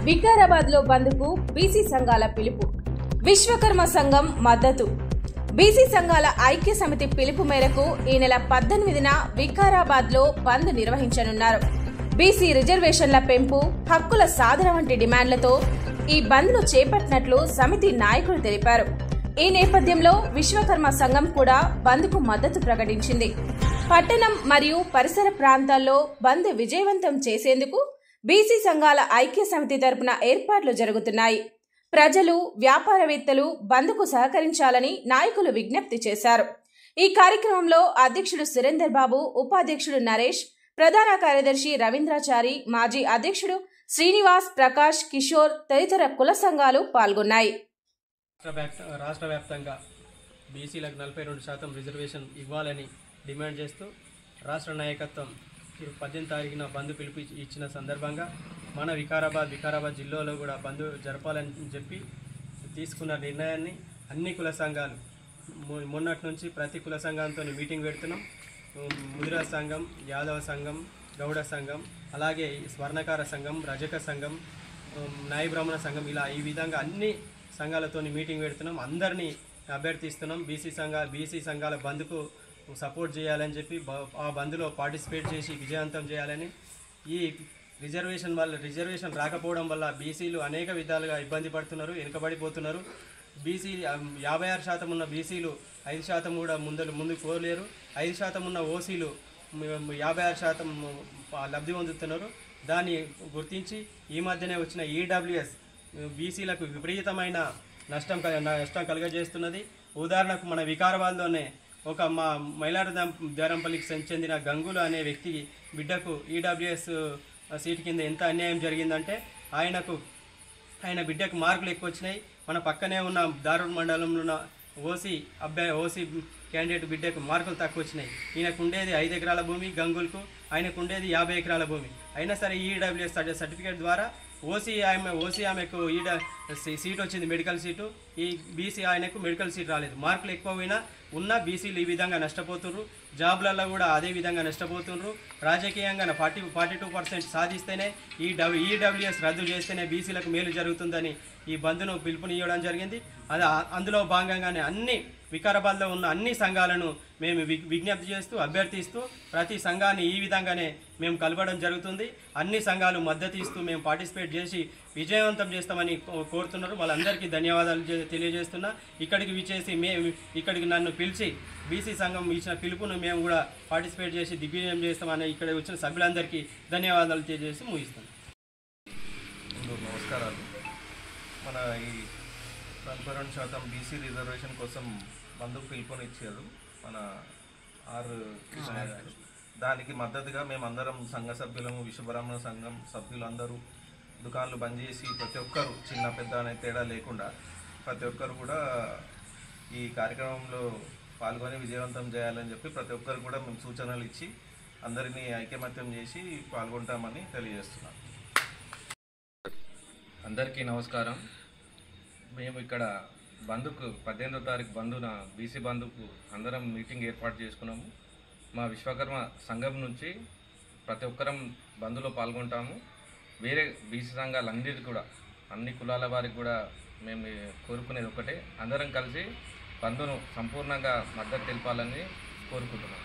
వికారాబాద్లో బంద్కు బీసీ సంఘాల పిలుపు. విశ్వకర్మ సంఘం మద్దతు. బీసీ సంఘాల ఐక్య సమితి పిలుపు మేరకు ఈ నెల 18న వికారాబాద్లో బంద్ నిర్వహించనున్నారు. బీసీ రిజర్వేషన్ల పెంపు, హక్కుల సాధన వంటి డిమాండ్లతో ఈ బంద్ను చేపట్టినట్లు సమితి నాయకులు తెలిపారు. ఈ నేపథ్యంలో విశ్వకర్మ సంఘం కూడా బంద్కు మద్దతు ప్రకటించింది. పట్టణం మరియు పరిసర ప్రాంతాల్లో బంద్ విజయవంతం చేసేందుకు బీసీ సంఘాల ఐక్య సమితి తరపున ఏర్పాట్లు జరుగుతున్నాయి. ప్రజలు, వ్యాపారవేత్తలు బంద్కు సహకరించాలని నాయకులు విజ్ఞప్తి చేశారు. ఈ కార్యక్రమంలో అధ్యక్షుడు సురేందర్ బాబు, ఉపాధ్యక్షుడు నరేష్, ప్రధాన కార్యదర్శి రవీంద్రాచారి, మాజీ అధ్యక్షుడు శ్రీనివాస్, ప్రకాష్, కిషోర్ తదితర కుల సంఘాలు పాల్గొన్నాయి. రాష్ట్ర వ్యాప్తంగా బీసీలకు 42% రిజర్వేషన్ ఇవ్వాలని డిమాండ్ చేస్తూ రాష్ట్ర నాయకత్వం 18 తారీఖున బంద్ పిలుపు ఇచ్చిన సందర్భంగా మన వికారాబాద్ జిల్లాలో కూడా బంద్ జరపాలని చెప్పి తీసుకున్న నిర్ణయాన్ని అన్ని కుల సంఘాలు మొన్నటి నుంచి ప్రతి కుల సంఘంతో మీటింగ్ పెడుతున్నాం. ముదిరా సంఘం, యాదవ సంఘం, గౌడ సంఘం, అలాగే స్వర్ణకార సంఘం, రజక సంఘం, నాయ బ్రాహ్మణ సంఘం, ఇలా ఈ విధంగా అన్ని సంఘాలతో మీటింగ్ పెడుతున్నాం. అందరినీ అభ్యర్థిస్తున్నాం బీసీ సంఘాల బంద్కు సపోర్ట్ చేయాలని చెప్పి, ఆ బంద్లో పార్టిసిపేట్ చేసి విజయవంతం చేయాలని. ఈ రిజర్వేషన్ రాకపోవడం వల్ల బీసీలు అనేక విధాలుగా ఇబ్బంది పడుతున్నారు, వెనుకబడిపోతున్నారు. బీసీ 56% ఉన్న బీసీలు 5% కూడా ముందుకు పోలేరు. 5% ఉన్న ఓసీలు 56% లబ్ధి పొందుతున్నారు. దాన్ని గుర్తించి ఈ మధ్యనే వచ్చిన ఈడబ్ల్యూఎస్ బీసీలకు విపరీతమైన నష్టం కలుగజేస్తున్నది. ఉదాహరణకు మన వికారాబాద్లోనే ఒక మైలారదేవరంపల్లికి చెందిన గంగులు అనే వ్యక్తి బిడ్డకు ఈడబ్ల్యూఎస్ సీటు కింద ఎంత అన్యాయం జరిగిందంటే ఆయన బిడ్డకు మార్కులు ఎక్కువ వచ్చినాయి. మన పక్కనే ఉన్న దారుడ్ మండలంలో ఉన్న ఓసీ క్యాండిడేట్ బిడ్డకు మార్కులు తక్కువ వచ్చినాయి. ఈయనకు ఉండేది 5 ఎకరాల భూమి, గంగులకు ఆయనకు ఉండేది 50 ఎకరాల భూమి. అయినా సరే ఈడబ్ల్యూఎస్ సర్టిఫికేట్ ద్వారా ఓసీ ఆమెకు సీట్ వచ్చింది, మెడికల్ సీటు. ఈ బీసీ ఆయనకు మెడికల్ సీట్ రాలేదు. మార్కులు ఎక్కువ పోయినా ఉన్న బీసీలు ఈ విధంగా నష్టపోతున్నారు. జాబ్లలో కూడా అదే విధంగా నష్టపోతున్నారు. రాజకీయంగా 42% సాధిస్తేనే ఈడబ్ల్యూఎస్ రద్దు చేస్తేనే బీసీలకు మేలు జరుగుతుందని ఈ బంద్ను పిలుపునివ్వడం జరిగింది. అందులో భాగంగానే వికారాబాద్లో ఉన్న అన్ని సంఘాలను మేము విజ్ఞప్తి చేస్తూ అభ్యర్థిస్తూ ప్రతి సంఘాన్ని ఈ విధంగానే మేము కలపడం జరుగుతుంది. అన్ని సంఘాలు మద్దతు ఇస్తూ మేము పార్టిసిపేట్ చేసి విజయవంతం చేస్తామని కోరుతున్నారు. వాళ్ళందరికీ ధన్యవాదాలు తెలియజేస్తున్నా. ఇక్కడికి నన్ను పిలిచి బీసీ సంఘం ఇచ్చిన పిలుపును మేము కూడా పార్టిసిపేట్ చేసి దిగ్విజయం చేస్తామని ఇక్కడ వచ్చిన సభ్యులందరికీ ధన్యవాదాలు తెలియజేసి ముగిస్తాం. నమస్కారాలు. మన ఈ 42% బీసీ రిజర్వేషన్ కోసం బంధుకు పిలుపునిచ్చారు మన గారు. దానికి మద్దతుగా మేమందరం సంఘ సభ్యులము, విశ్వబ్రాహ్మణ సంఘం సభ్యులందరూ దుకాణాలు బంద్ చేసి ప్రతి ఒక్కరు చిన్న పెద్ద అనే తేడా లేకుండా ప్రతి ఒక్కరు కూడా ఈ కార్యక్రమంలో పాల్గొని విజయవంతం చేయాలని చెప్పి ప్రతి ఒక్కరు కూడా మేము సూచనలు ఇచ్చి అందరినీ ఐకమత్యం చేసి పాల్గొంటామని తెలియజేస్తున్నాం. అందరికీ నమస్కారం. మేము ఇక్కడ బంధుకు 18వ తారీఖు బంధున బీసీ బంధుకు అందరం మీటింగ్ ఏర్పాటు చేసుకున్నాము. మా విశ్వకర్మ సంఘం నుంచి ప్రతి ఒక్కరం బంధులో పాల్గొంటాము. వేరే బీసీ సంఘాలన్నిటికీ కూడా అన్ని కులాల వారికి కూడా మేము కోరుకునేది ఒకటే, అందరం కలిసి బంధును సంపూర్ణంగా మద్దతు తెలపాలని కోరుకుంటున్నాం.